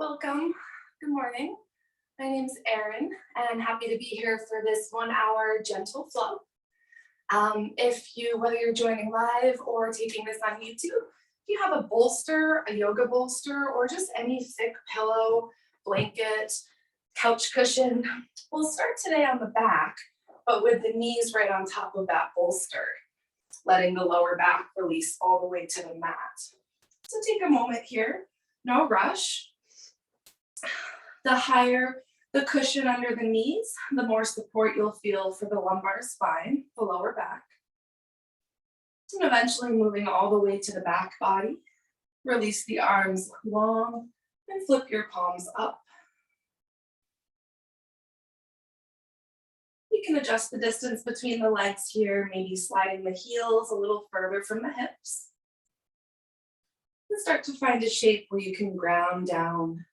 Welcome. Good morning. My name's Erin, and happy to be here for this 1 hour gentle flow. Whether you're joining live or taking this on YouTube, if you have a bolster, a yoga bolster, or just any thick pillow, blanket, couch cushion, we'll start today on the back, but with the knees right on top of that bolster, letting the lower back release all the way to the mat. So take a moment here, no rush. The higher the cushion under the knees, the more support you'll feel for the lumbar spine, the lower back. And eventually moving all the way to the back body. Release the arms long and flip your palms up. You can adjust the distance between the legs here, maybe sliding the heels a little further from the hips. And start to find a shape where you can ground down.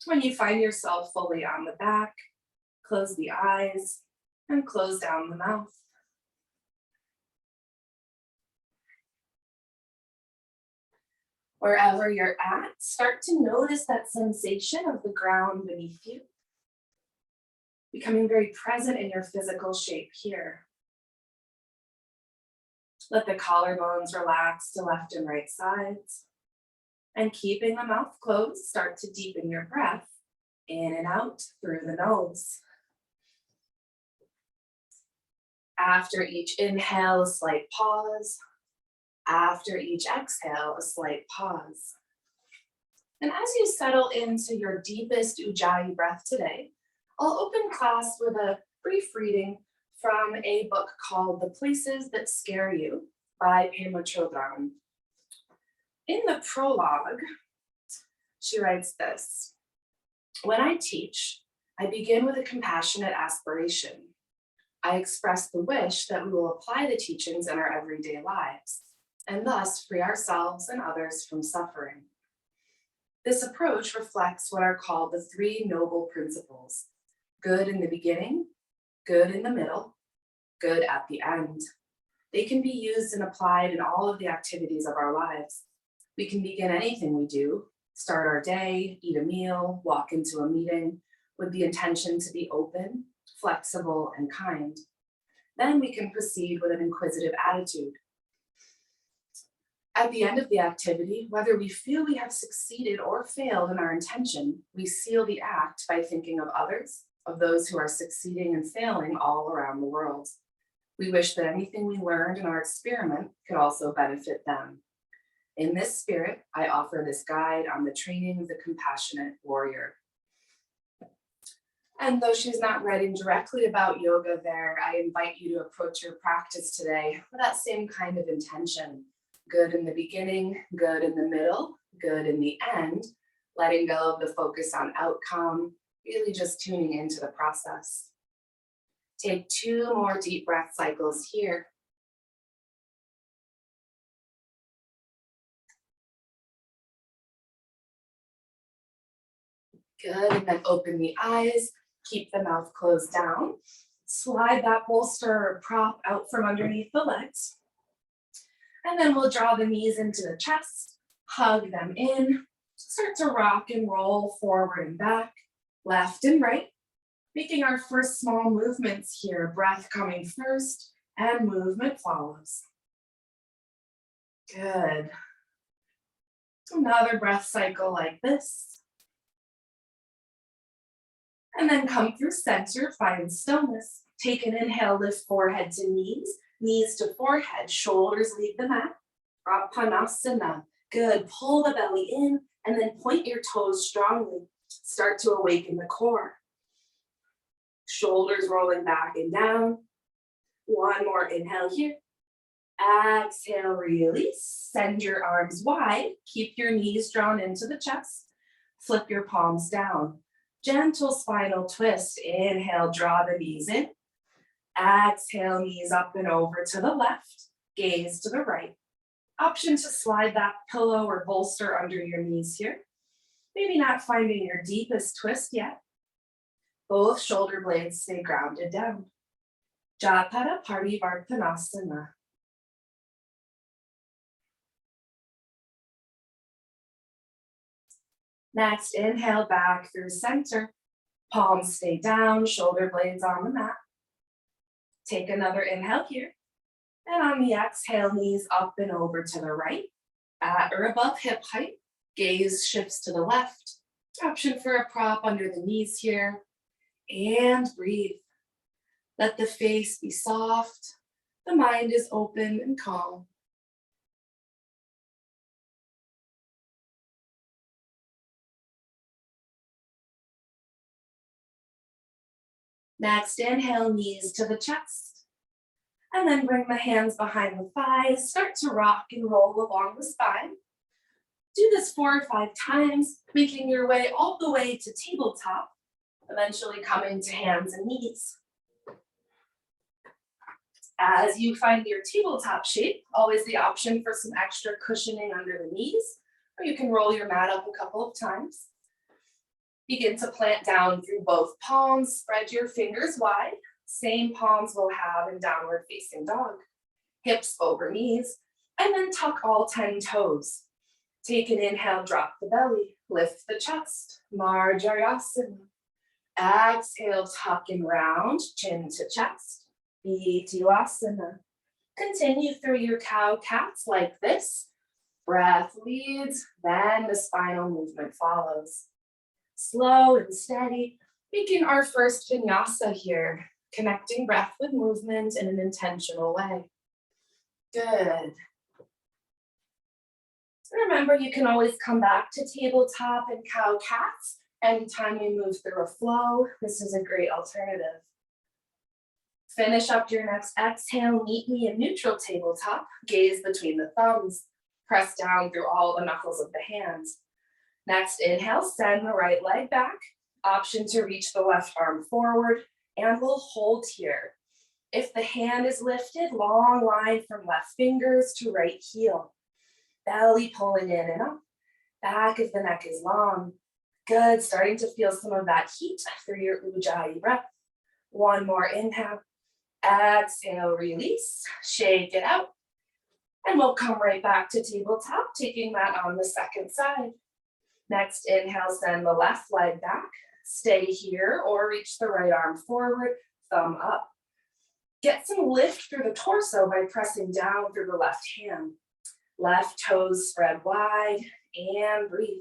When you find yourself fully on the back, close the eyes and close down the mouth. Wherever you're at, start to notice that sensation of the ground beneath you. Becoming very present in your physical shape here. Let the collarbones relax to left and right sides. And keeping the mouth closed, start to deepen your breath in and out through the nose. After each inhale, a slight pause. After each exhale, a slight pause. And as you settle into your deepest Ujjayi breath today, I'll open class with a brief reading from a book called The Places That Scare You by Chödrön. In the prologue, she writes this: "When I teach, I begin with a compassionate aspiration. I express the wish that we will apply the teachings in our everyday lives, and thus free ourselves and others from suffering. This approach reflects what are called the three noble principles: good in the beginning, good in the middle, good at the end. They can be used and applied in all of the activities of our lives. We can begin anything we do, start our day, eat a meal, walk into a meeting, with the intention to be open, flexible, and kind. Then we can proceed with an inquisitive attitude. At the end of the activity, whether we feel we have succeeded or failed in our intention, we seal the act by thinking of others, of those who are succeeding and failing all around the world. We wish that anything we learned in our experiment could also benefit them. In this spirit, I offer this guide on the training of the compassionate warrior." And though she's not writing directly about yoga there, I invite you to approach your practice today with that same kind of intention. Good in the beginning, good in the middle, good in the end, letting go of the focus on outcome, really just tuning into the process. Take 2 more deep breath cycles here. Good, and then open the eyes, keep the mouth closed down. Slide that bolster or prop out from underneath the legs. And then we'll draw the knees into the chest, hug them in, start to rock and roll forward and back, left and right, making our first small movements here, breath coming first and movement follows. Good. Another breath cycle like this. And then come through center, find stillness. Take an inhale, lift forehead to knees, knees to forehead, shoulders leave the mat. Rapanasana. Good. Pull the belly in and then point your toes strongly. Start to awaken the core. Shoulders rolling back and down. One more inhale here. Exhale, release. Send your arms wide. Keep your knees drawn into the chest. Flip your palms down. Gentle spinal twist. Inhale, draw the knees in. Exhale, knees up and over to the left. Gaze to the right. Option to slide that pillow or bolster under your knees here. Maybe not finding your deepest twist yet. Both shoulder blades stay grounded down. Jatara Parivartanasana. Next, inhale back through center. Palms stay down, shoulder blades on the mat. Take another inhale here. And on the exhale, knees up and over to the right, at or above hip height. Gaze shifts to the left. Option for a prop under the knees here. And breathe. Let the face be soft. The mind is open and calm. Next, inhale, knees to the chest. And then bring the hands behind the thighs. Start to rock and roll along the spine. Do this 4 or 5 times, making your way all the way to tabletop, eventually coming to hands and knees. As you find your tabletop shape, always the option for some extra cushioning under the knees, or you can roll your mat up a couple of times. Begin to plant down through both palms, spread your fingers wide. Same palms we'll have in downward facing dog. Hips over knees, and then tuck all 10 toes. Take an inhale, drop the belly, lift the chest, Marjarasana. Exhale, tuck and round, chin to chest, Vityasana. Continue through your cow-cats like this. Breath leads, then the spinal movement follows. Slow and steady, begin our first vinyasa here, connecting breath with movement in an intentional way. Good. Remember, you can always come back to tabletop and cow-cats anytime you move through a flow. This is a great alternative. Finish up your next exhale, meet me in neutral tabletop. Gaze between the thumbs. Press down through all the knuckles of the hands. Next, inhale, send the right leg back. Option to reach the left arm forward, and we'll hold here. If the hand is lifted, long line from left fingers to right heel. Belly pulling in and up. Back of the neck is long. Good, starting to feel some of that heat through your Ujjayi breath. One more inhale. Exhale, release. Shake it out. And we'll come right back to tabletop, taking that on the second side. Next, inhale, send the left leg back. Stay here or reach the right arm forward, thumb up. Get some lift through the torso by pressing down through the left hand. Left toes spread wide and breathe.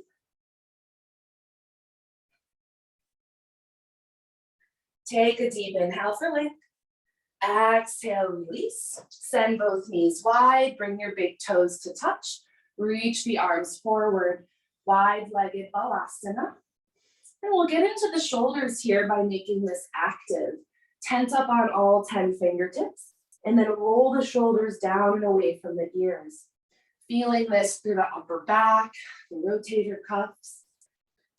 Take a deep inhale for length. Exhale, release. Send both knees wide. Bring your big toes to touch. Reach the arms forward. Wide-legged balasana. And we'll get into the shoulders here by making this active. Tent up on all 10 fingertips. And then roll the shoulders down and away from the ears. Feeling this through the upper back, the rotator cuffs.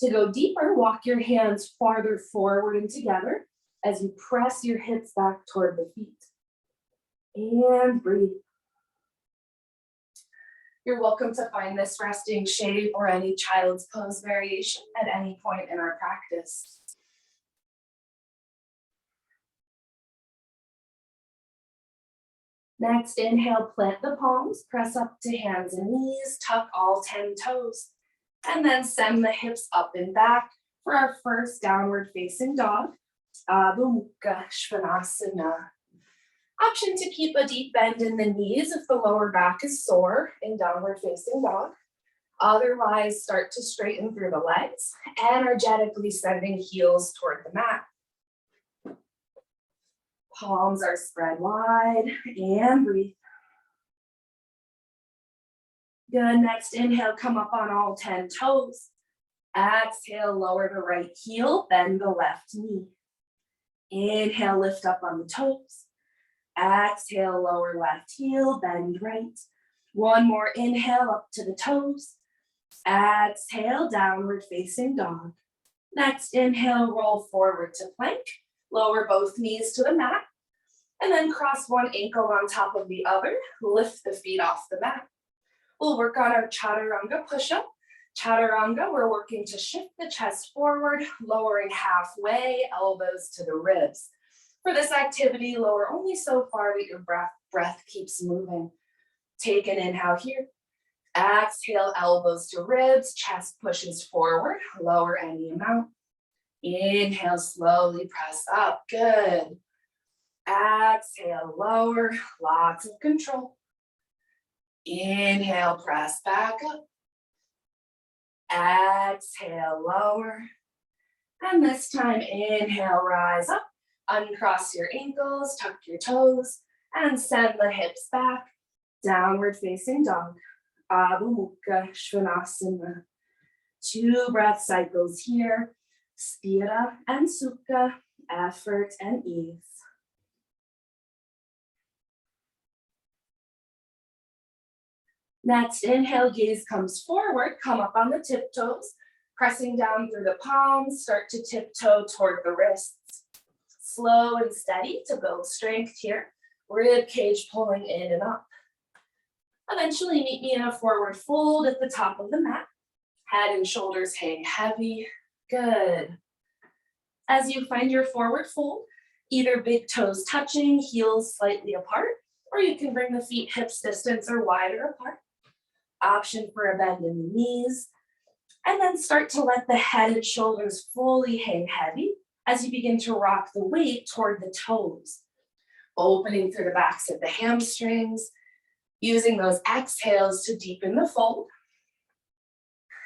To go deeper, walk your hands farther forward and together as you press your hips back toward the feet. And breathe. You're welcome to find this resting shape or any child's pose variation at any point in our practice. Next, inhale, plant the palms, press up to hands and knees, tuck all 10 toes, and then send the hips up and back for our first downward facing dog, Adho Mukha Svanasana. Option to keep a deep bend in the knees if the lower back is sore in downward facing dog. Otherwise, start to straighten through the legs, energetically sending heels toward the mat. Palms are spread wide and breathe. Good, next inhale, come up on all 10 toes. Exhale, lower the right heel, bend the left knee. Inhale, lift up on the toes. Exhale, lower left heel, bend right. One more inhale up to the toes. Exhale, downward facing dog. Next inhale, roll forward to plank. Lower both knees to the mat. And then cross one ankle on top of the other. Lift the feet off the mat. We'll work on our Chaturanga push-up. Chaturanga, we're working to shift the chest forward, lowering halfway, elbows to the ribs. For this activity, lower only so far that your breath keeps moving. Take an inhale here. Exhale, elbows to ribs, chest pushes forward, lower any amount. Inhale, slowly press up, good. Exhale, lower, lots of control. Inhale, press back up. Exhale, lower. And this time, inhale, rise up. Uncross your ankles, tuck your toes, and send the hips back. Downward facing dog. Adho Mukha Svanasana. 2 breath cycles here. Stira and Sukha, effort and ease. Next, inhale, gaze comes forward, come up on the tiptoes, pressing down through the palms, start to tiptoe toward the wrists. Slow and steady to build strength here. Rib cage pulling in and up. Eventually meet me in a forward fold at the top of the mat. Head and shoulders hang heavy. Good. As you find your forward fold, either big toes touching, heels slightly apart, or you can bring the feet hips distance or wider apart. Option for a bend in the knees. And then start to let the head and shoulders fully hang heavy as you begin to rock the weight toward the toes. Opening through the backs of the hamstrings, using those exhales to deepen the fold.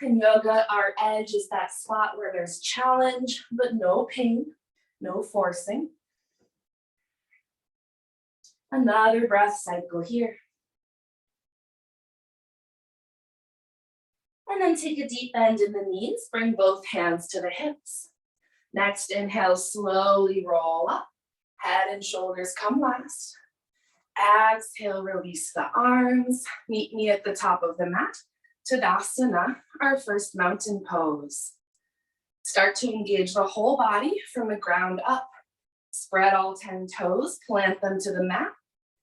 In yoga, our edge is that spot where there's challenge, but no pain, no forcing. Another breath cycle here. And then take a deep bend in the knees, bring both hands to the hips. Next, inhale, slowly roll up. Head and shoulders come last. Exhale, release the arms. Meet me at the top of the mat. Tadasana, our first mountain pose. Start to engage the whole body from the ground up. Spread all 10 toes, plant them to the mat.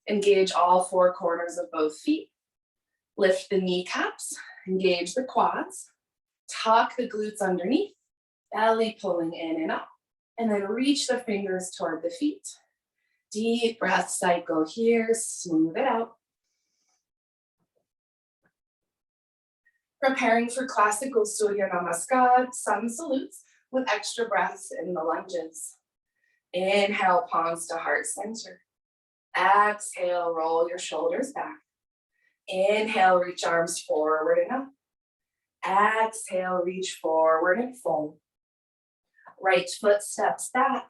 Engage all 4 corners of both feet. Lift the kneecaps, engage the quads. Tuck the glutes underneath, belly pulling in and up. And then reach the fingers toward the feet. Deep breath cycle here, smooth it out. Preparing for classical Surya Namaskar, sun salutes with extra breaths in the lunges. Inhale, palms to heart center. Exhale, roll your shoulders back. Inhale, reach arms forward and up. Exhale, reach forward and fold. Right foot steps back.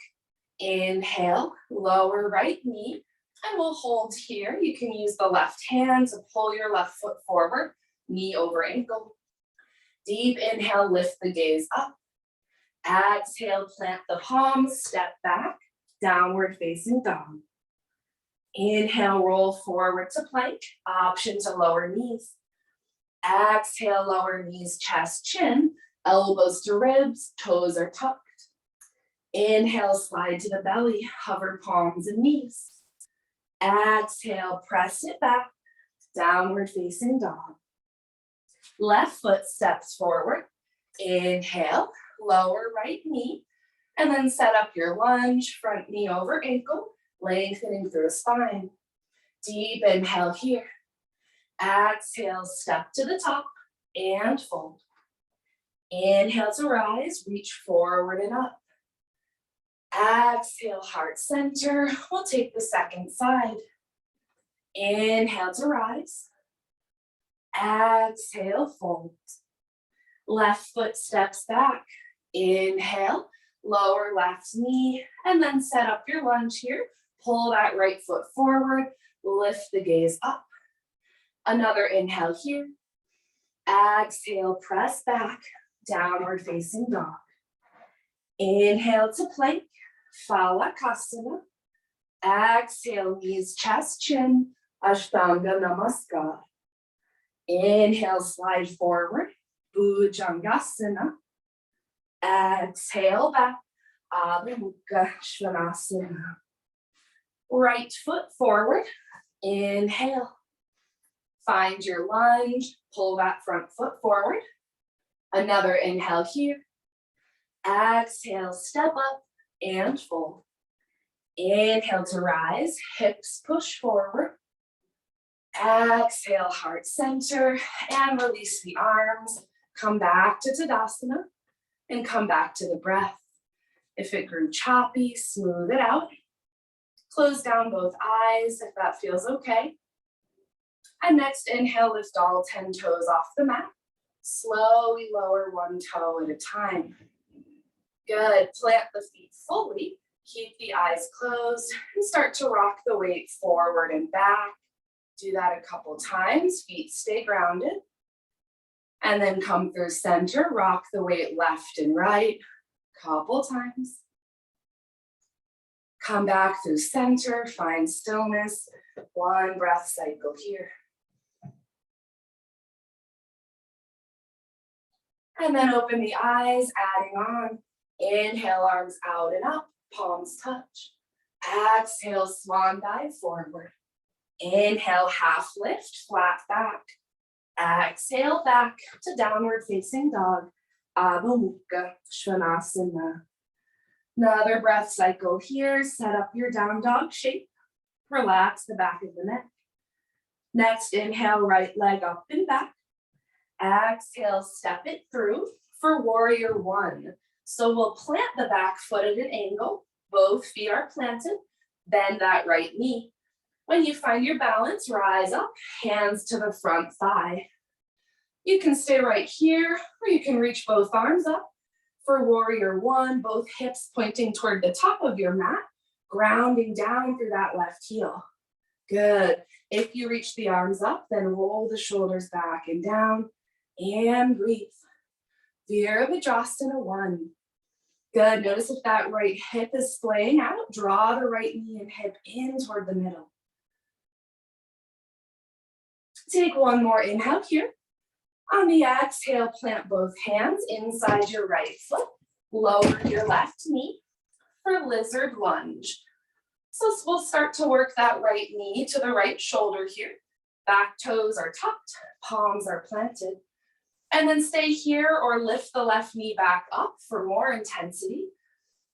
Inhale, lower right knee, and we'll hold here. You can use the left hand to pull your left foot forward, knee over ankle. Deep inhale, lift the gaze up. Exhale, plant the palms, step back, downward facing dog. Inhale, roll forward to plank, option to lower knees. Exhale, lower knees, chest, chin, elbows to ribs, toes are tucked. Inhale, slide to the belly, hover palms and knees. Exhale, press it back, downward facing dog. Left foot steps forward. Inhale, lower right knee, and then set up your lunge, front knee over ankle, lengthening through the spine. Deep inhale here. Exhale, step to the top and fold. Inhale to rise, reach forward and up. Exhale, heart center. We'll take the second side. Inhale to rise. Exhale, fold. Left foot steps back. Inhale, lower left knee, and then set up your lunge here. Pull that right foot forward, lift the gaze up. Another inhale here. Exhale, press back, downward facing dog. Inhale to plank, Phalakasana. Exhale, knees, chest, chin, Ashtanga Namaskar. Inhale, slide forward, Bhujangasana. Exhale back, Adho Mukha Svanasana. Right foot forward, inhale. Find your lunge, pull that front foot forward. Another inhale here. Exhale, step up and fold. Inhale to rise, hips push forward. Exhale, heart center, and release the arms. Come back to Tadasana and come back to the breath. If it grew choppy, smooth it out. Close down both eyes if that feels okay. And next, inhale, lift all 10 toes off the mat. Slowly lower one toe at a time. Good. Plant the feet fully. Keep the eyes closed and start to rock the weight forward and back. Do that a couple times. Feet stay grounded. And then come through center. Rock the weight left and right. Couple times. Come back through center. Find stillness. One breath cycle here. And then open the eyes, adding on. Inhale, arms out and up, palms touch. Exhale, swan dive forward. Inhale, half lift, flat back. Exhale, back to downward facing dog. Adho Mukha Svanasana. Another breath cycle here. Set up your down dog shape. Relax the back of the neck. Next, inhale, right leg up and back. Exhale, step it through for warrior one. So we'll plant the back foot at an angle. Both feet are planted. Bend that right knee. When you find your balance, rise up, hands to the front thigh. You can stay right here, or you can reach both arms up. For warrior one, both hips pointing toward the top of your mat, grounding down through that left heel. Good. If you reach the arms up, then roll the shoulders back and down. And breathe. Virabhadrasana 1. Good. Notice if that right hip is splaying out. Draw the right knee and hip in toward the middle. Take one more inhale here. On the exhale, plant both hands inside your right foot. Lower your left knee for lizard lunge. So we'll start to work that right knee to the right shoulder here. Back toes are tucked, palms are planted. And then stay here or lift the left knee back up for more intensity.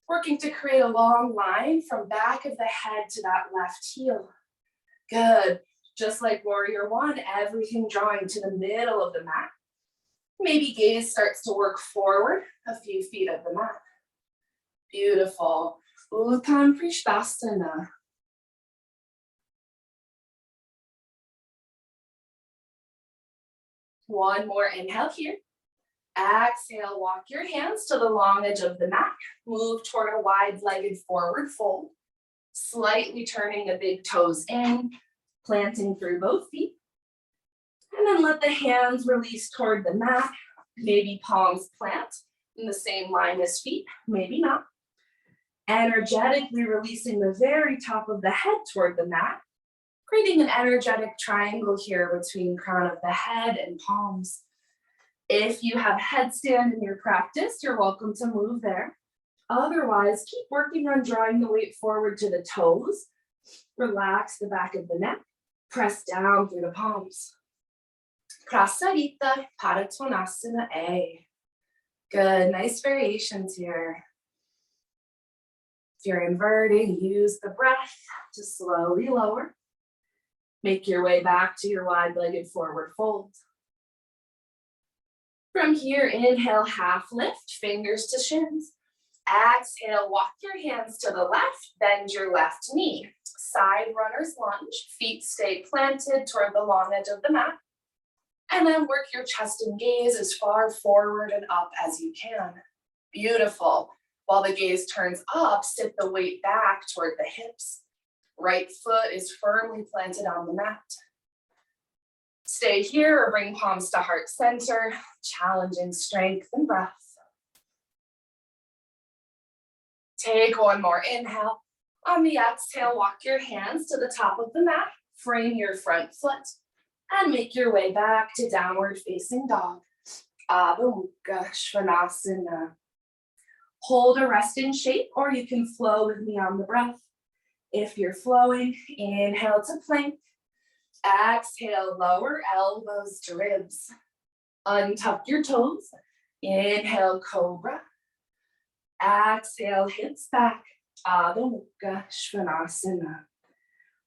Working to create a long line from back of the head to that left heel. Good. Just like warrior one, everything drawing to the middle of the mat. Maybe gaze starts to work forward a few feet of the mat. Beautiful. Uttam Prishtasana. One more inhale here. Exhale, walk your hands to the long edge of the mat. Move toward a wide-legged forward fold. Slightly turning the big toes in, planting through both feet. And then let the hands release toward the mat. Maybe palms plant in the same line as feet, maybe not. Energetically releasing the very top of the head toward the mat. Creating an energetic triangle here between crown of the head and palms. If you have headstand in your practice, you're welcome to move there. Otherwise, keep working on drawing the weight forward to the toes. Relax the back of the neck. Press down through the palms. Prasarita Padottanasana A. Good, nice variations here. If you're inverting, use the breath to slowly lower. Make your way back to your wide-legged forward fold. From here, inhale, half lift, fingers to shins. Exhale, walk your hands to the left, bend your left knee. Side runner's lunge, feet stay planted toward the long edge of the mat. And then work your chest and gaze as far forward and up as you can. Beautiful. While the gaze turns up, sit the weight back toward the hips. Right foot is firmly planted on the mat. Stay here or bring palms to heart center, challenging strength and breath. Take one more inhale. On the exhale, walk your hands to the top of the mat, frame your front foot, and make your way back to downward facing dog. Adho Mukha Svanasana. Hold a rest in shape, or you can flow with me on the breath. If you're flowing, inhale to plank. Exhale, lower elbows to ribs. Untuck your toes. Inhale, cobra. Exhale, hips back. Adho Mukha Svanasana.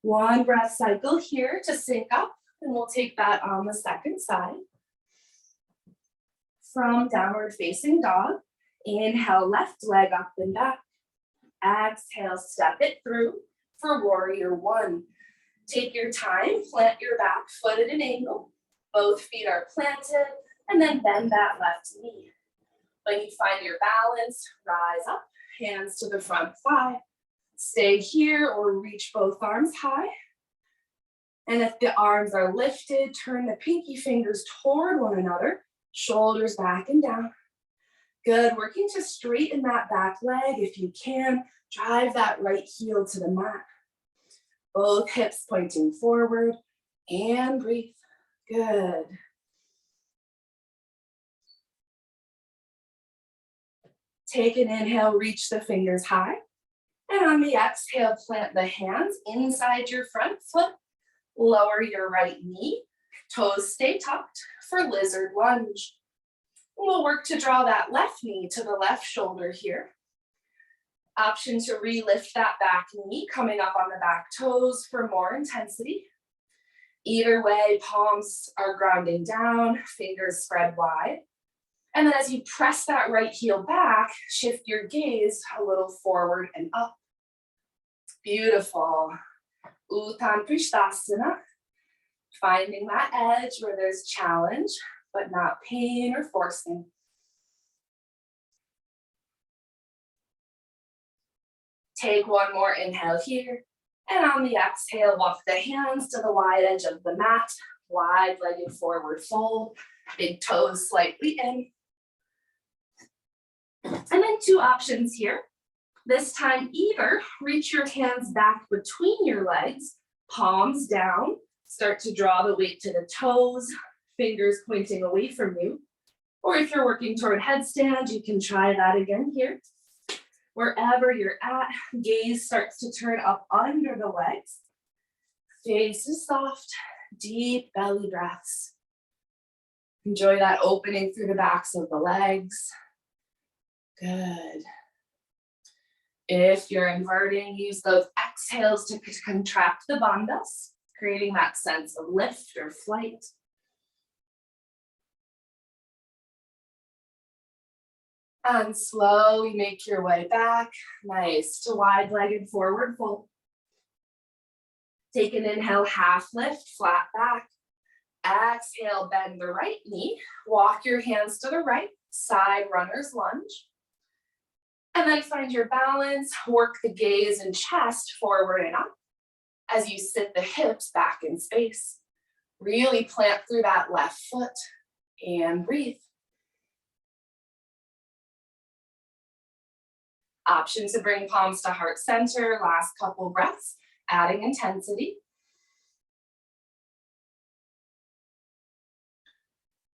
One breath cycle here to sync up. And we'll take that on the second side. From downward facing dog, inhale, left leg up and back. Exhale, step it through for warrior one. Take your time, plant your back foot at an angle. Both feet are planted, and then bend that left knee. When you find your balance, rise up, hands to the front thigh. Stay here or reach both arms high. And if the arms are lifted, turn the pinky fingers toward one another, shoulders back and down. Good, working to straighten that back leg. If you can, drive that right heel to the mat. Both hips pointing forward and breathe. Good. Take an inhale, reach the fingers high. And on the exhale, plant the hands inside your front foot. Lower your right knee. Toes stay tucked for lizard lunge. We'll work to draw that left knee to the left shoulder here. Option to re-lift that back knee, coming up on the back toes for more intensity. Either way, palms are grounding down, fingers spread wide. And then as you press that right heel back, shift your gaze a little forward and up. Beautiful. Uttan Prishtasana. Finding that edge where there's challenge, but not pain or forcing. Take one more inhale here. And on the exhale, walk the hands to the wide edge of the mat. Wide-legged forward fold. Big toes slightly in. And then two options here. This time, either reach your hands back between your legs, palms down. Start to draw the weight to the toes, fingers pointing away from you. Or if you're working toward headstand, you can try that again here. Wherever you're at, gaze starts to turn up under the legs. Face is soft, deep belly breaths. Enjoy that opening through the backs of the legs. Good. If you're inverting, use those exhales to contract the bandhas, creating that sense of lift or flight. And slowly make your way back. Nice to wide-legged forward fold. Take an inhale, half lift, flat back. Exhale, bend the right knee. Walk your hands to the right, side runner's lunge. And then find your balance, work the gaze and chest forward and up as you sit the hips back in space. Really plant through that left foot and breathe. Option to bring palms to heart center, last couple breaths, adding intensity.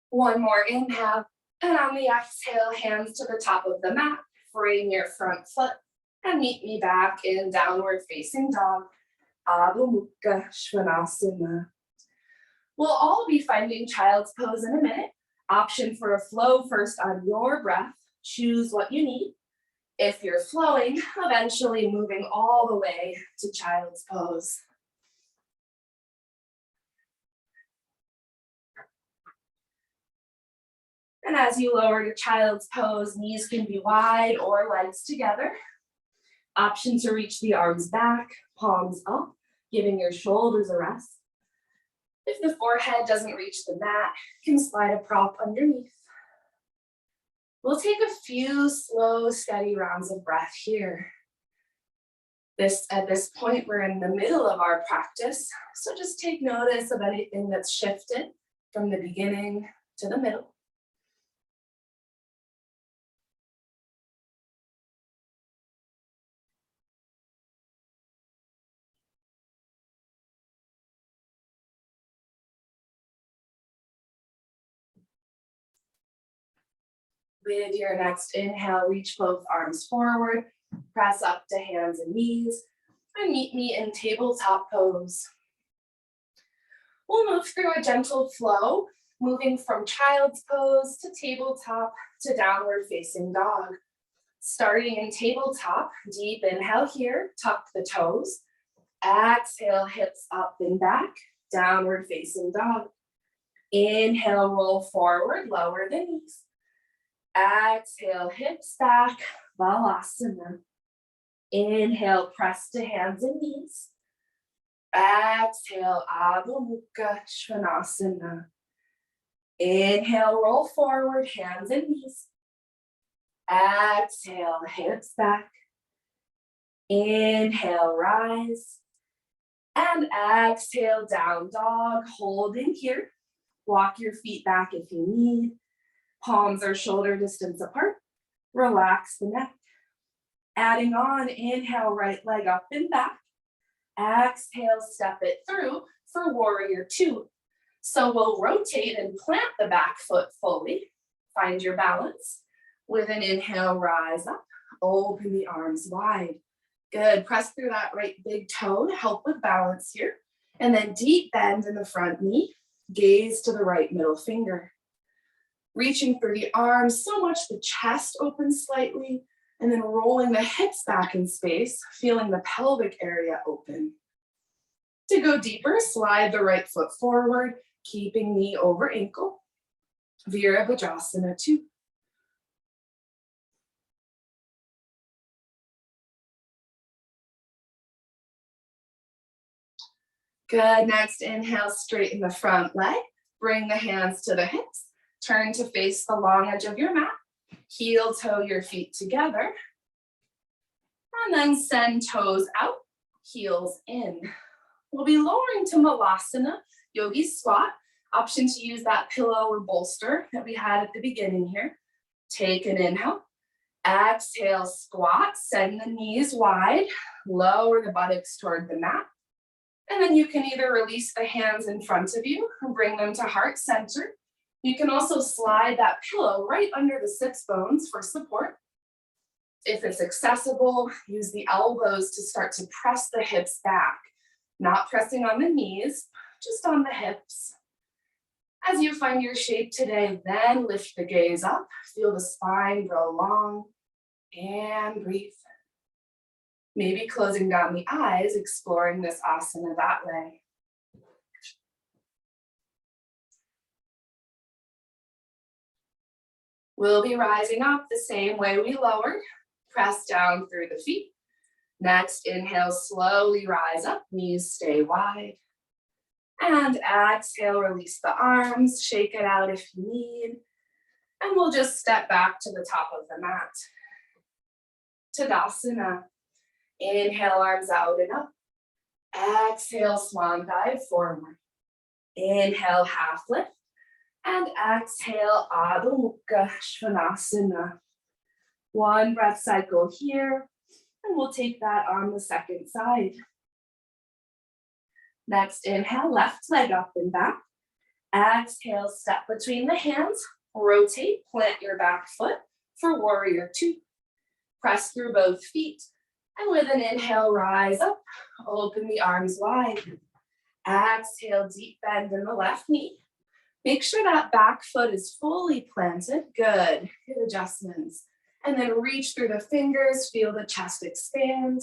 One more inhale, and on the exhale, hands to the top of the mat. Frame your front foot and meet me back in downward facing dog, Adho Mukha Svanasana. We'll all be finding child's pose in a minute. Option for a flow first on your breath. Choose what you need. If you're flowing, eventually moving all the way to child's pose. And as you lower to child's pose, knees can be wide or legs together. Option to reach the arms back, palms up, giving your shoulders a rest. If the forehead doesn't reach the mat, you can slide a prop underneath. We'll take a few slow, steady rounds of breath here. At this point, we're in the middle of our practice, so just take notice of anything that's shifted from the beginning to the middle. With your next inhale, reach both arms forward, press up to hands and knees, and meet me in tabletop pose. We'll move through a gentle flow, moving from child's pose to tabletop to downward facing dog. Starting in tabletop, deep inhale here, tuck the toes. Exhale, hips up and back. Downward facing dog. Inhale, roll forward, lower the knees. Exhale, hips back, Balasana. Inhale, press to hands and knees. Exhale, Adho Mukha Svanasana. Inhale, roll forward, hands and knees. Exhale, hips back. Inhale, rise. And exhale, down dog, hold in here. Walk your feet back if you need. Palms are shoulder distance apart. Relax the neck. Adding on, inhale, right leg up and back. Exhale, step it through for warrior two. So we'll rotate and plant the back foot fully. Find your balance. With an inhale, rise up. Open the arms wide. Good, press through that right big toe to help with balance here. And then deep bend in the front knee. Gaze to the right middle finger. Reaching through the arms so much the chest opens slightly. And then rolling the hips back in space, feeling the pelvic area open. To go deeper, slide the right foot forward, keeping knee over ankle. Virabhadrasana 2. Good, next inhale, straighten the front leg. Bring the hands to the hips. Turn to face the long edge of your mat. Heel toe your feet together. And then send toes out, heels in. We'll be lowering to Malasana, yogi squat. Option to use that pillow or bolster that we had at the beginning here. Take an inhale. Exhale, squat. Send the knees wide. Lower the buttocks toward the mat. And then you can either release the hands in front of you or bring them to heart center. You can also slide that pillow right under the sits bones for support. If it's accessible, use the elbows to start to press the hips back, not pressing on the knees, just on the hips. As you find your shape today, then lift the gaze up, feel the spine grow long, and breathe. Maybe closing down the eyes, exploring this asana that way. We'll be rising up the same way we lowered. Press down through the feet. Next, inhale, slowly rise up, knees stay wide. And exhale, release the arms, shake it out if you need. And we'll just step back to the top of the mat. Tadasana. Inhale, arms out and up. Exhale, swan dive forward. Inhale, half lift. And exhale, Adho Mukha Svanasana. One breath cycle here, and we'll take that on the second side. Next, inhale, left leg up and back. Exhale, step between the hands, rotate, plant your back foot for warrior two. Press through both feet, and with an inhale, rise up, open the arms wide. Exhale, deep bend in the left knee. Make sure that back foot is fully planted. Good, good adjustments. And then reach through the fingers, feel the chest expand.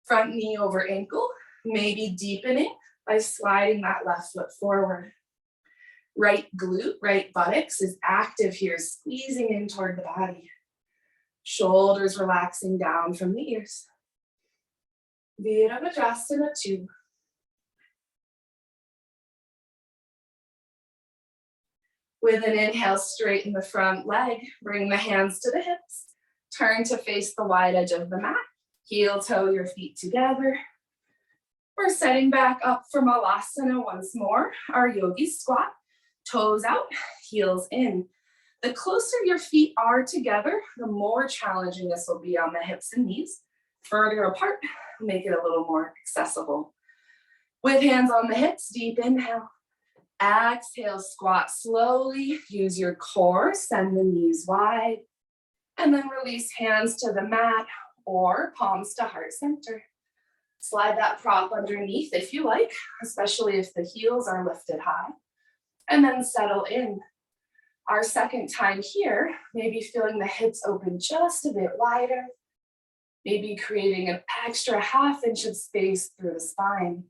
Front knee over ankle, maybe deepening by sliding that left foot forward. Right glute, right buttocks is active here, squeezing in toward the body. Shoulders relaxing down from the ears. Virabhadrasana 2. With an inhale, straighten the front leg, bring the hands to the hips, turn to face the wide edge of the mat, heel toe your feet together. We're setting back up for Malasana once more, our yogi squat, toes out, heels in. The closer your feet are together, the more challenging this will be on the hips and knees. Further apart, make it a little more accessible. With hands on the hips, deep inhale. Exhale, squat slowly, use your core, send the knees wide, and then release hands to the mat or palms to heart center. Slide that prop underneath if you like, especially if the heels are lifted high, and then settle in. Our second time here, maybe feeling the hips open just a bit wider, maybe creating an extra ½ inch of space through the spine.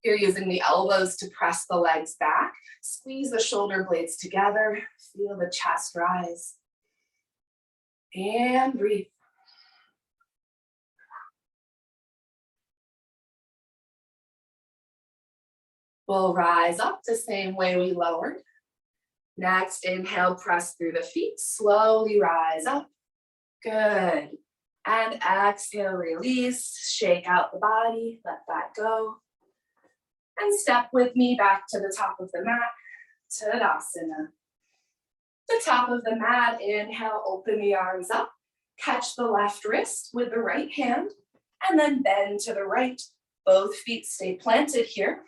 You're using the elbows to press the legs back. Squeeze the shoulder blades together. Feel the chest rise. And breathe. We'll rise up the same way we lowered. Next, inhale, press through the feet. Slowly rise up. Good. And exhale, release. Shake out the body. Let that go. And step with me back to the top of the mat. Tadasana. The top of the mat, inhale, open the arms up. Catch the left wrist with the right hand. And then bend to the right. Both feet stay planted here.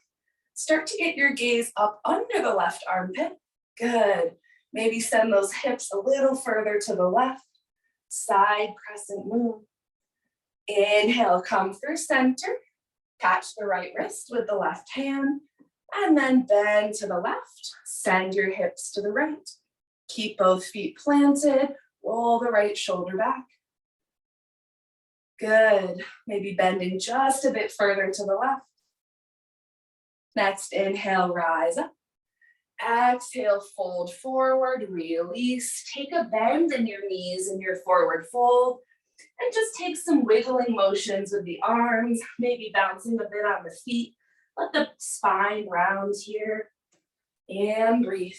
Start to get your gaze up under the left armpit. Good. Maybe send those hips a little further to the left. Side crescent moon. Inhale, come through center. Catch the right wrist with the left hand. And then bend to the left. Send your hips to the right. Keep both feet planted. Roll the right shoulder back. Good. Maybe bending just a bit further to the left. Next, inhale, rise up. Exhale, fold forward, release. Take a bend in your knees in your forward fold. And just take some wiggling motions with the arms, maybe bouncing a bit on the feet. Let the spine round here. And breathe.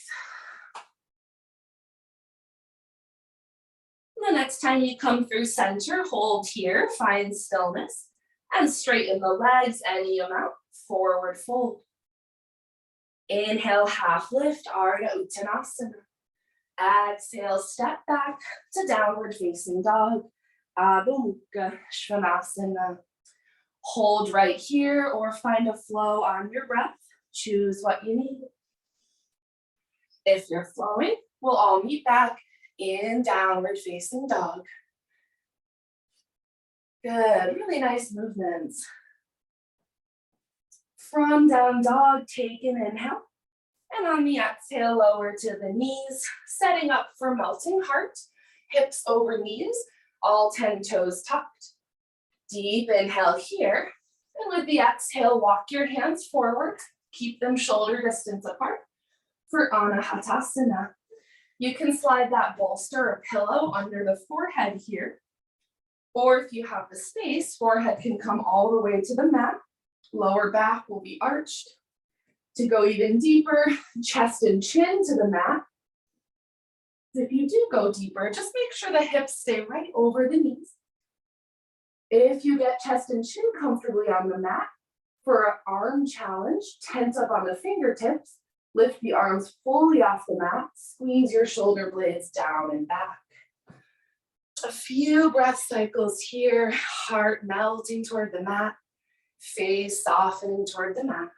The next time you come through center, hold here, find stillness. And straighten the legs any amount. Forward fold. Inhale, half lift, Ardha Uttanasana. Exhale, step back to downward facing dog. Adho Mukha Svanasana. Hold right here or find a flow on your breath. Choose what you need. If you're flowing, we'll all meet back in downward facing dog. Good, really nice movements. From down dog, take an inhale. And on the exhale, lower to the knees, setting up for melting heart. Hips over knees, all 10 toes tucked. Deep inhale here. And with the exhale, walk your hands forward. Keep them shoulder distance apart for Anahatasana. You can slide that bolster or pillow under the forehead here. Or if you have the space, forehead can come all the way to the mat. Lower back will be arched. To go even deeper, chest and chin to the mat. If you do go deeper, just make sure the hips stay right over the knees. If you get chest and chin comfortably on the mat, for an arm challenge, tense up on the fingertips, lift the arms fully off the mat, squeeze your shoulder blades down and back. A few breath cycles here, heart melting toward the mat, face softening toward the mat.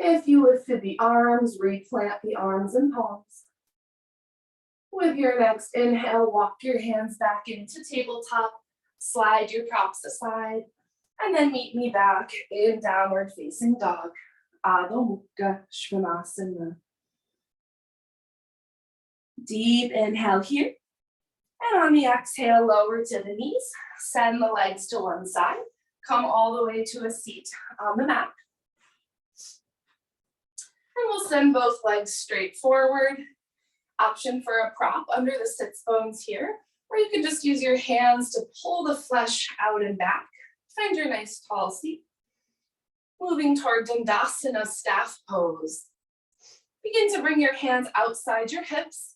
If you lifted the arms, replant the arms and palms. With your next inhale, walk your hands back into tabletop, slide your props aside, and then meet me back in downward facing dog. Adho Mukha Svanasana. Deep inhale here. And on the exhale, lower to the knees. Send the legs to one side. Come all the way to a seat on the mat. And we'll send both legs straight forward. Option for a prop under the sits bones here, or you can just use your hands to pull the flesh out and back. Find your nice tall seat. Moving toward Dandasana, staff pose. Begin to bring your hands outside your hips.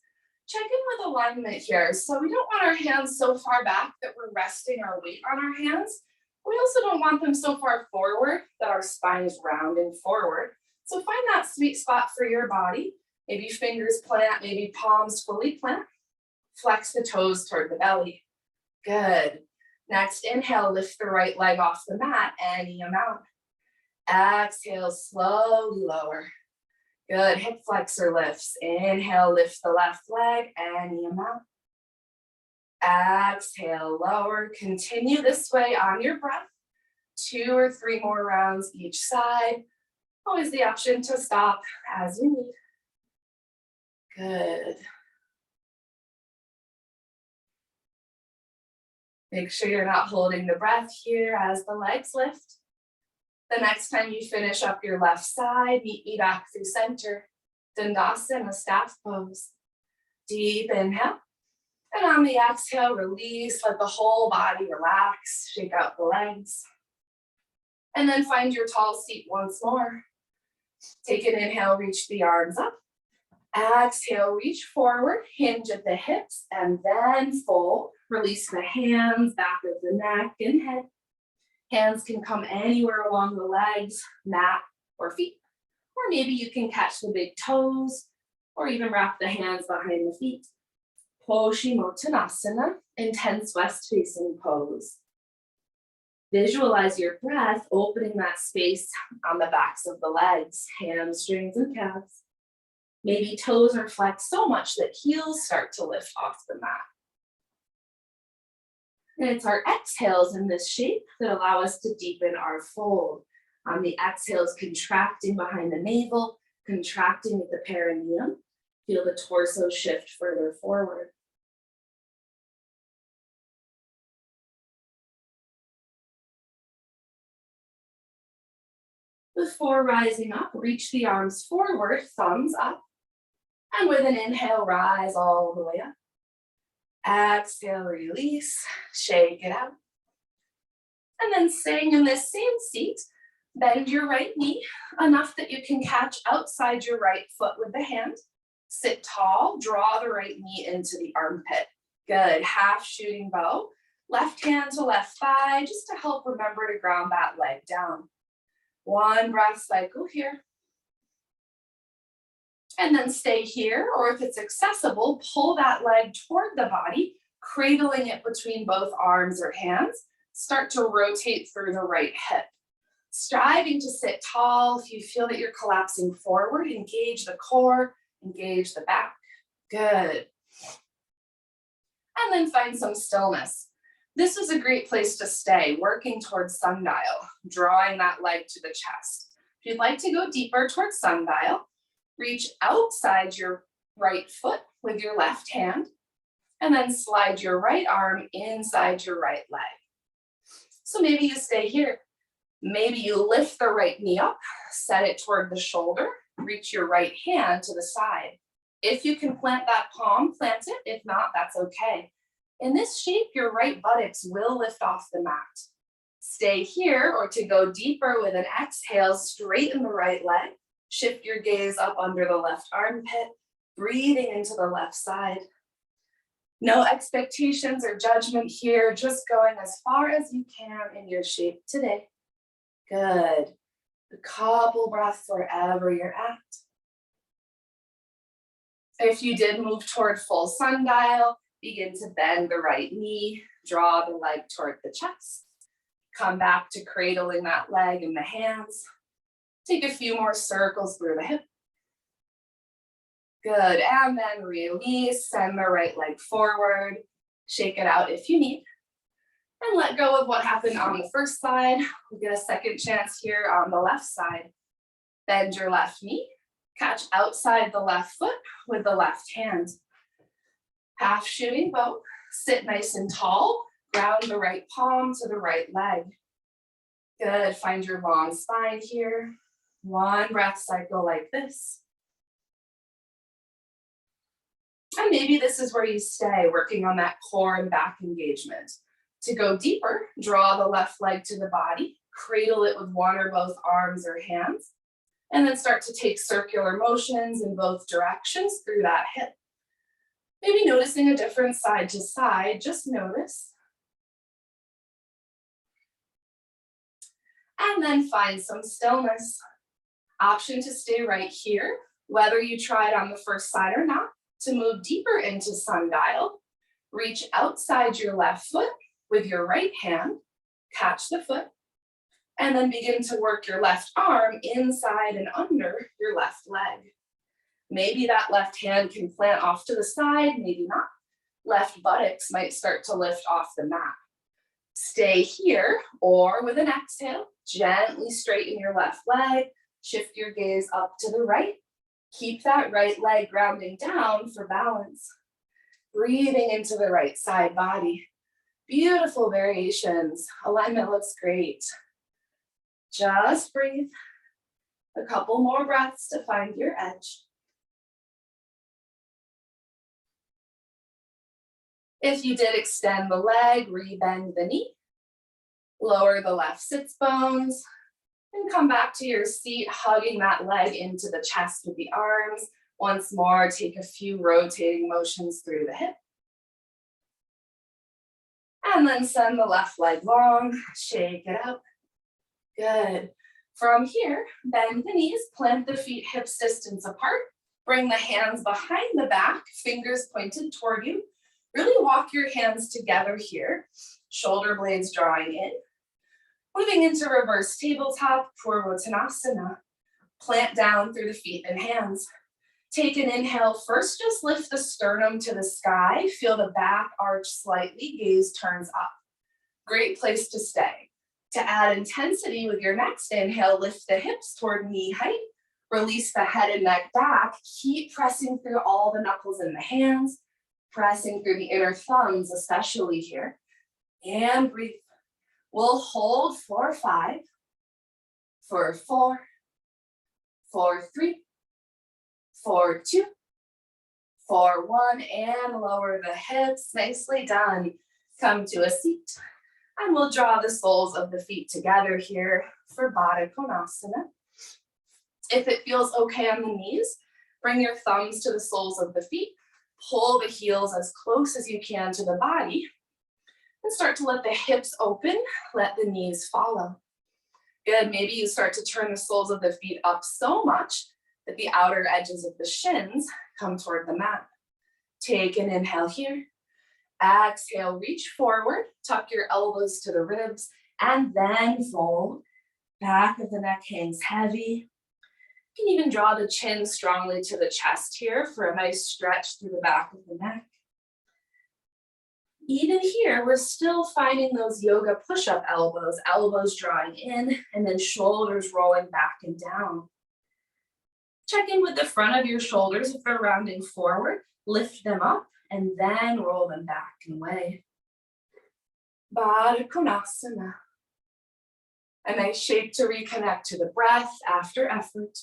Check in with alignment here. So we don't want our hands so far back that we're resting our weight on our hands. We also don't want them so far forward that our spine is rounding forward. So find that sweet spot for your body. Maybe fingers plant, maybe palms fully plant. Flex the toes toward the belly. Good. Next, inhale, lift the right leg off the mat, any amount. Exhale, slowly lower. Good, hip flexor lifts. Inhale, lift the left leg, any amount. Exhale, lower. Continue this way on your breath. 2 or 3 more rounds each side. Always the option to stop as you need. Good. Make sure you're not holding the breath here as the legs lift. The next time you finish up your left side, meet me back through center. Dandasana, staff pose. Deep inhale. And on the exhale, release, let the whole body relax, shake out the legs. And then find your tall seat once more. Take an inhale, reach the arms up. Exhale, reach forward, hinge at the hips, and then fold. Release the hands, back of the neck and head. Hands can come anywhere along the legs, mat, or feet. Or maybe you can catch the big toes, or even wrap the hands behind the feet. Poshimottanasana, intense west-facing pose. Visualize your breath opening that space on the backs of the legs, hamstrings and calves. Maybe toes are flexed so much that heels start to lift off the mat. And it's our exhales in this shape that allow us to deepen our fold. On the exhales, contracting behind the navel, contracting with the perineum. Feel the torso shift further forward. Before rising up, reach the arms forward, thumbs up. And with an inhale, rise all the way up. Exhale, release, shake it out. And then staying in this same seat, bend your right knee enough that you can catch outside your right foot with the hand. Sit tall, draw the right knee into the armpit. Good, half shooting bow. Left hand to left thigh, just to help remember to ground that leg down. One breath cycle here. And then stay here, or if it's accessible, pull that leg toward the body, cradling it between both arms or hands. Start to rotate through the right hip. Striving to sit tall. If you feel that you're collapsing forward, engage the core, engage the back. Good. And then find some stillness. This is a great place to stay, working towards sundial, drawing that leg to the chest. If you'd like to go deeper towards sundial, reach outside your right foot with your left hand, and then slide your right arm inside your right leg. So maybe you stay here. Maybe you lift the right knee up, set it toward the shoulder, reach your right hand to the side. If you can plant that palm, plant it. If not, that's okay. In this shape, your right buttocks will lift off the mat. Stay here, or to go deeper with an exhale, straighten the right leg. Shift your gaze up under the left armpit, breathing into the left side. No expectations or judgment here, just going as far as you can in your shape today. Good. A couple breaths wherever you're at. If you did move toward full sundial, begin to bend the right knee, draw the leg toward the chest. Come back to cradling that leg in the hands. Take a few more circles through the hip. Good, and then release, send the right leg forward. Shake it out if you need. And let go of what happened on the first side. We'll get a second chance here on the left side. Bend your left knee. Catch outside the left foot with the left hand. Half shooting bow. Sit nice and tall. Ground the right palm to the right leg. Good, find your long spine here. One breath cycle like this. And maybe this is where you stay, working on that core and back engagement. To go deeper, draw the left leg to the body, cradle it with one or both arms or hands, and then start to take circular motions in both directions through that hip. Maybe noticing a different side to side, just notice. And then find some stillness. Option to stay right here, whether you tried on the first side or not. To move deeper into sundial, reach outside your left foot with your right hand, catch the foot, and then begin to work your left arm inside and under your left leg. Maybe that left hand can plant off to the side, maybe not. Left buttocks might start to lift off the mat. Stay here, or with an exhale, gently straighten your left leg, Shift your gaze up to the right. Keep that right leg grounding down for balance. Breathing into the right side body. Beautiful variations. Alignment looks great. Just breathe. A couple more breaths to find your edge. If you did extend the leg, rebend the knee. Lower the left sits bones. And come back to your seat, hugging that leg into the chest with the arms. Once more, take a few rotating motions through the hip. And then send the left leg long, shake it out. Good. From here, bend the knees, plant the feet hips distance apart. Bring the hands behind the back, fingers pointed toward you. Really walk your hands together here. Shoulder blades drawing in. Moving into reverse tabletop, Purvottanasana. Plant down through the feet and hands. Take an inhale. First, just lift the sternum to the sky. Feel the back arch slightly. Gaze turns up. Great place to stay. To add intensity with your next inhale, lift the hips toward knee height. Release the head and neck back. Keep pressing through all the knuckles in the hands. Pressing through the inner thumbs, especially here. And breathe. We'll hold for 5, for 4, for 3, for 2, for 1, and lower the hips. Nicely done. Come to a seat, and we'll draw the soles of the feet together here for Baddha Konasana. If it feels okay on the knees, bring your thumbs to the soles of the feet, pull the heels as close as you can to the body, and start to let the hips open, let the knees follow. Good, maybe you start to turn the soles of the feet up so much that the outer edges of the shins come toward the mat. Take an inhale here. Exhale, reach forward, tuck your elbows to the ribs, and then fold. Back of the neck hangs heavy. You can even draw the chin strongly to the chest here for a nice stretch through the back of the neck. Even here, we're still finding those yoga push-up elbows, elbows drawing in, and then shoulders rolling back and down. Check in with the front of your shoulders if they're rounding forward, lift them up, and then roll them back and away. Baddha Konasana. A nice shape to reconnect to the breath after effort.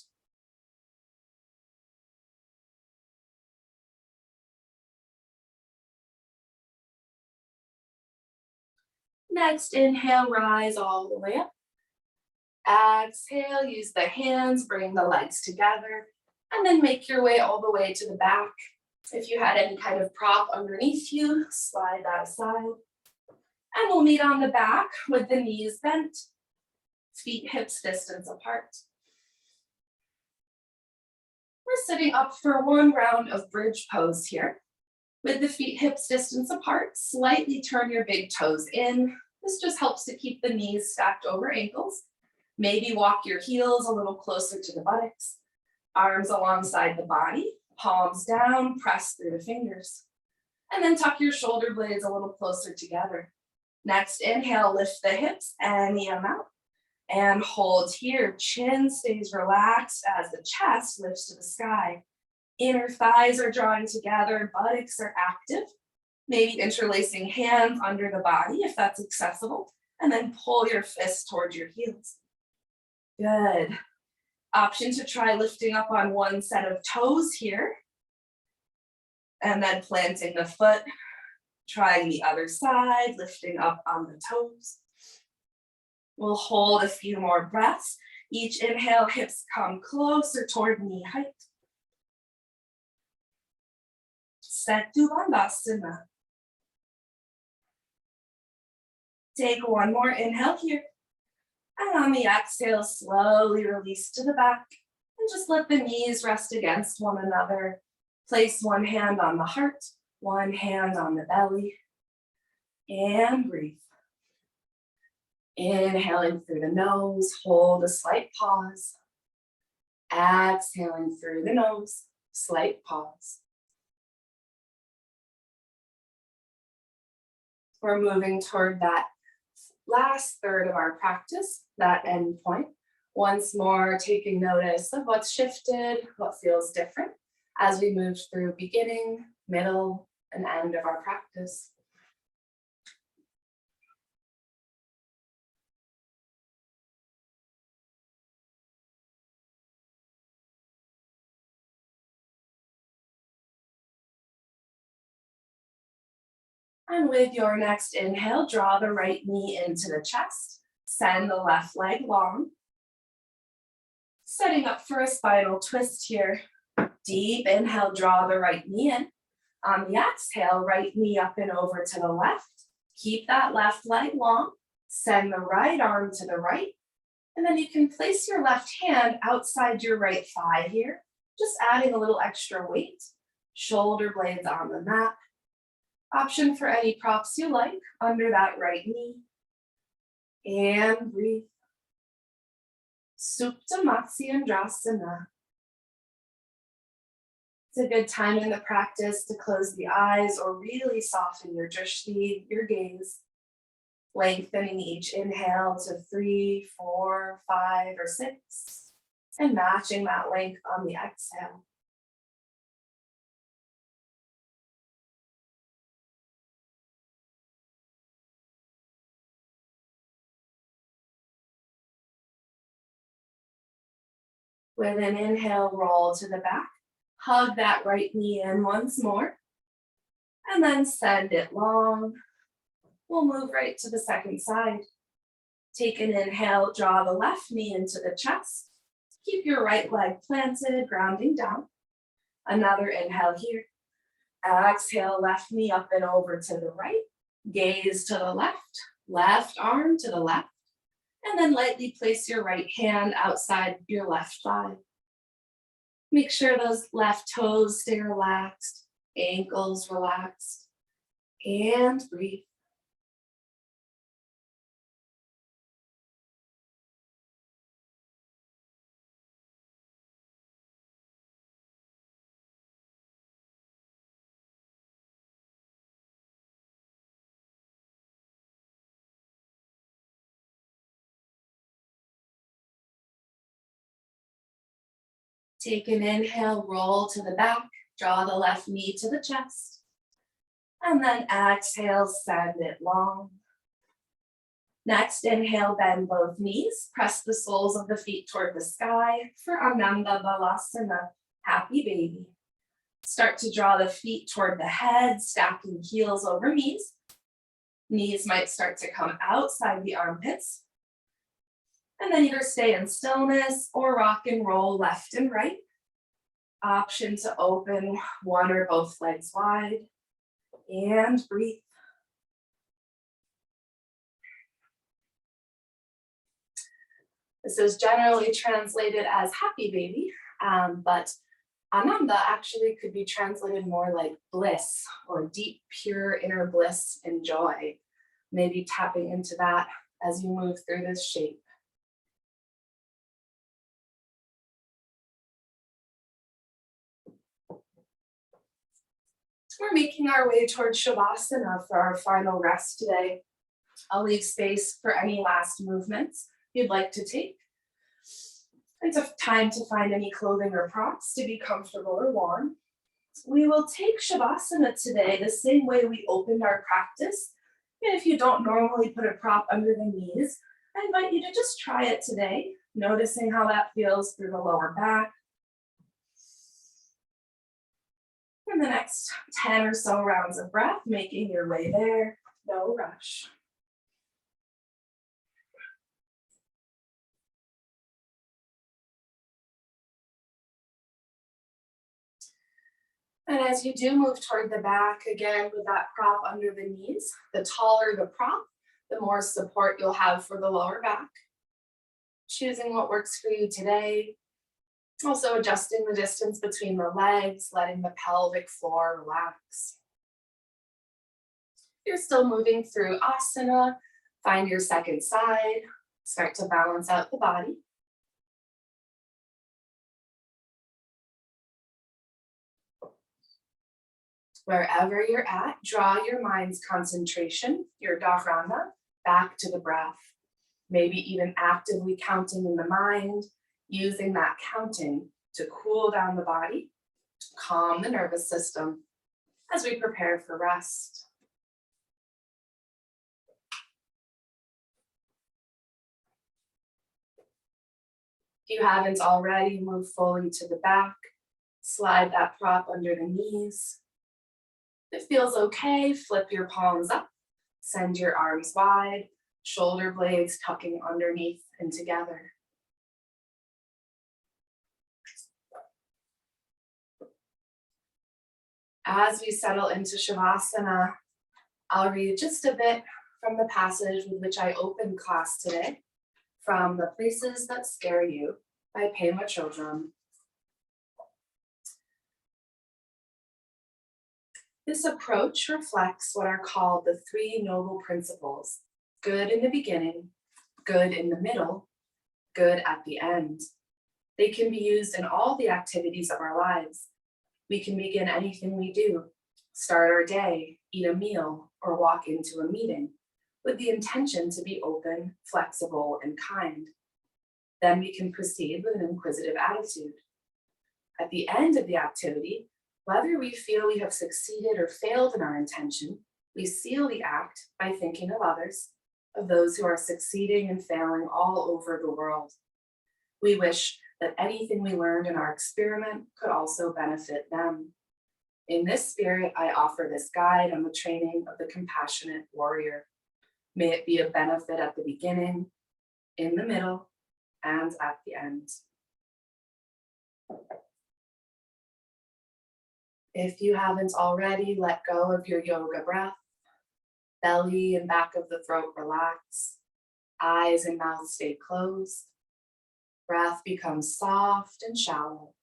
Next, inhale, rise all the way up. Exhale, use the hands, bring the legs together, and then make your way all the way to the back. If you had any kind of prop underneath you, slide that aside. And we'll meet on the back with the knees bent, feet hips distance apart. We're sitting up for one round of bridge pose here. With the feet hips distance apart, slightly turn your big toes in. This just helps to keep the knees stacked over ankles. Maybe walk your heels a little closer to the buttocks. Arms alongside the body, palms down, press through the fingers. And then tuck your shoulder blades a little closer together. Next, inhale, lift the hips and the arm out. And hold here, chin stays relaxed as the chest lifts to the sky. Inner thighs are drawing together, buttocks are active. Maybe interlacing hands under the body if that's accessible. And then pull your fists towards your heels. Good. Option to try lifting up on one set of toes here. And then planting the foot. Trying the other side, lifting up on the toes. We'll hold a few more breaths. Each inhale, hips come closer toward knee height. Bandhasana. Take one more inhale here. And on the exhale, slowly release to the back. And just let the knees rest against one another. Place one hand on the heart, one hand on the belly. And breathe. Inhaling through the nose, hold a slight pause. Exhaling through the nose, slight pause. We're moving toward that last third of our practice, that end point. Once more, taking notice of what's shifted, what feels different as we move through beginning, middle, and end of our practice. And with your next inhale, draw the right knee into the chest. Send the left leg long. Setting up for a spinal twist here. Deep inhale, draw the right knee in. On the exhale, right knee up and over to the left. Keep that left leg long. Send the right arm to the right. And then you can place your left hand outside your right thigh here, just adding a little extra weight. Shoulder blades on the mat. Option for any props you like under that right knee. And breathe. Supta Matsyendrasana. It's a good time in the practice to close the eyes or really soften your drishti, your gaze. Lengthening each inhale to 3, 4, 5, or 6. And matching that length on the exhale. With an inhale, roll to the back. Hug that right knee in once more. And then send it long. We'll move right to the second side. Take an inhale, draw the left knee into the chest. Keep your right leg planted, grounding down. Another inhale here. Exhale, left knee up and over to the right. Gaze to the left, left arm to the left. And then lightly place your right hand outside your left thigh. Make sure those left toes stay relaxed, ankles relaxed, and breathe. Take an inhale, roll to the back, draw the left knee to the chest. And then exhale, send it long. Next, inhale, bend both knees, press the soles of the feet toward the sky for Ananda Balasana, happy baby. Start to draw the feet toward the head, stacking heels over knees. Knees might start to come outside the armpits. And then either stay in stillness or rock and roll left and right. Option to open one or both legs wide. And breathe. This is generally translated as happy baby, but Ananda actually could be translated more like bliss or deep, pure inner bliss and joy. Maybe tapping into that as you move through this shape. We're making our way towards Shavasana for our final rest today. I'll leave space for any last movements you'd like to take. It's a time to find any clothing or props to be comfortable or warm. We will take Shavasana today the same way we opened our practice. And if you don't normally put a prop under the knees, I invite you to just try it today, noticing how that feels through the lower back. And the next 10 or so rounds of breath, making your way there, no rush. And as you do move toward the back, again, with that prop under the knees, the taller the prop, the more support you'll have for the lower back. Choosing what works for you today. Also adjusting the distance between the legs, letting the pelvic floor relax. You're still moving through asana. Find your second side. Start to balance out the body. Wherever you're at, draw your mind's concentration, your dharana, back to the breath. maybe even actively counting in the mind, using that counting to cool down the body, calm the nervous system as we prepare for rest. If you haven't already, move fully to the back, slide that prop under the knees. If it feels okay, flip your palms up, send your arms wide, shoulder blades tucking underneath and together. As we settle into Shavasana, I'll read just a bit from the passage with which I opened class today, from The Places That Scare You by Chödrön. This approach reflects what are called the three noble principles: good in the beginning, good in the middle, good at the end. They can be used in all the activities of our lives. We can begin anything we do, start our day, eat a meal, or walk into a meeting with the intention to be open, flexible, and kind. Then we can proceed with an inquisitive attitude. At the end of the activity, whether we feel we have succeeded or failed in our intention, we seal the act by thinking of others, of those who are succeeding and failing all over the world. We wish that anything we learned in our experiment could also benefit them. In this spirit, I offer this guide on the training of the compassionate warrior. May it be a benefit at the beginning, in the middle, and at the end. If you haven't already, let go of your yoga breath. Belly and back of the throat relax. Eyes and mouth stay closed. Breath becomes soft and shallow.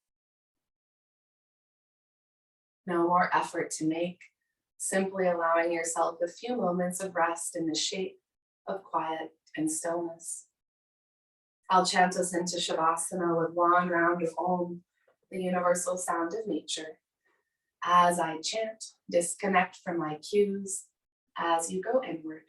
No more effort to make, simply allowing yourself a few moments of rest in the shape of quiet and stillness. I'll chant us into Shavasana with one round of Om, the universal sound of nature. As I chant, disconnect from my cues as you go inward.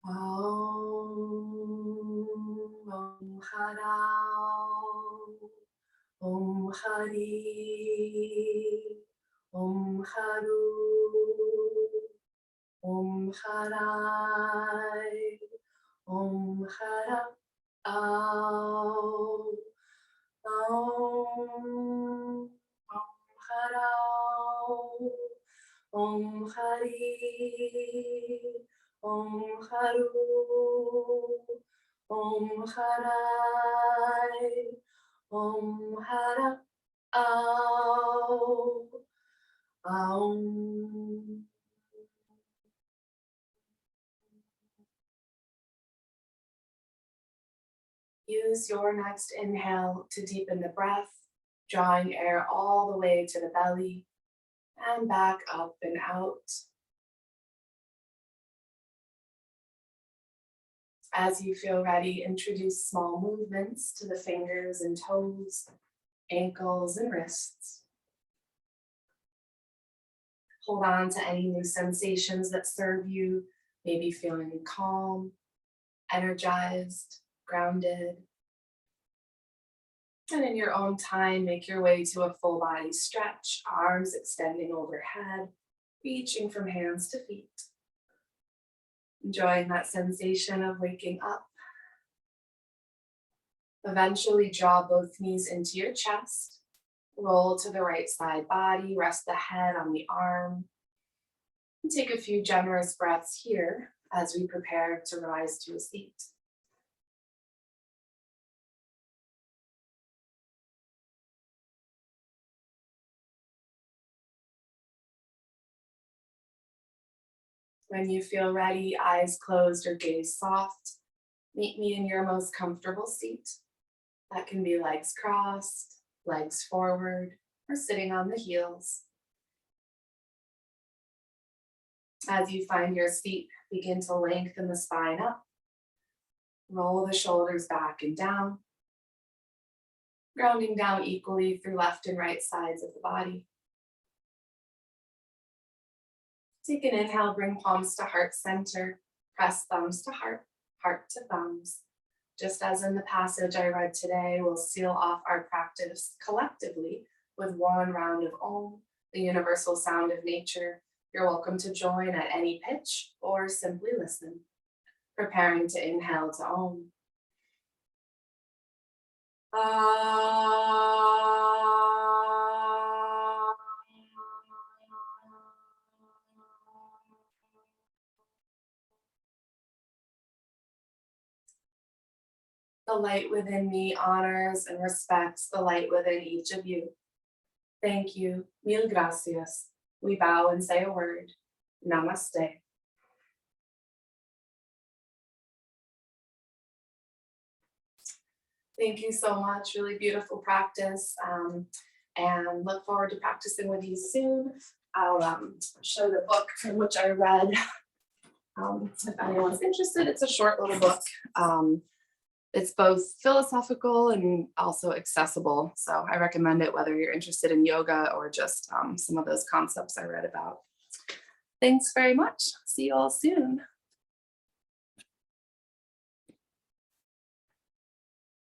Om Harau, Om Hari, Om Haru, Om Harai, Om Hara, Om, Om Harau, Om Hari, Om Haru, Om Harai, Om Hara, Om. Use your next inhale to deepen the breath, drawing air all the way to the belly and back up and out. As you feel ready, introduce small movements to the fingers and toes, ankles and wrists. Hold on to any new sensations that serve you, maybe feeling calm, energized, grounded. And in your own time, make your way to a full body stretch, arms extending overhead, reaching from hands to feet. Enjoying that sensation of waking up. Eventually draw both knees into your chest. Roll to the right side body, rest the head on the arm. And take a few generous breaths here as we prepare to rise to a seat. When you feel ready, eyes closed or gaze soft, meet me in your most comfortable seat. That can be legs crossed, legs forward, or sitting on the heels. As you find your seat, begin to lengthen the spine up. Roll the shoulders back and down, grounding down equally through left and right sides of the body. Take an inhale, bring palms to heart center, press thumbs to heart, heart to thumbs. Just as in the passage I read today, we'll seal off our practice collectively with one round of Om, the universal sound of nature. You're welcome to join at any pitch or simply listen. Preparing to inhale to Om. The light within me honors and respects the light within each of you. Thank you. Mil gracias. We bow and say a word. Namaste. Thank you so much. Really beautiful practice. And look forward to practicing with you soon. I'll show the book from which I read. If anyone's interested, it's a short little book. It's both philosophical and also accessible. So I recommend it whether you're interested in yoga or just some of those concepts I read about. Thanks very much. See you all soon.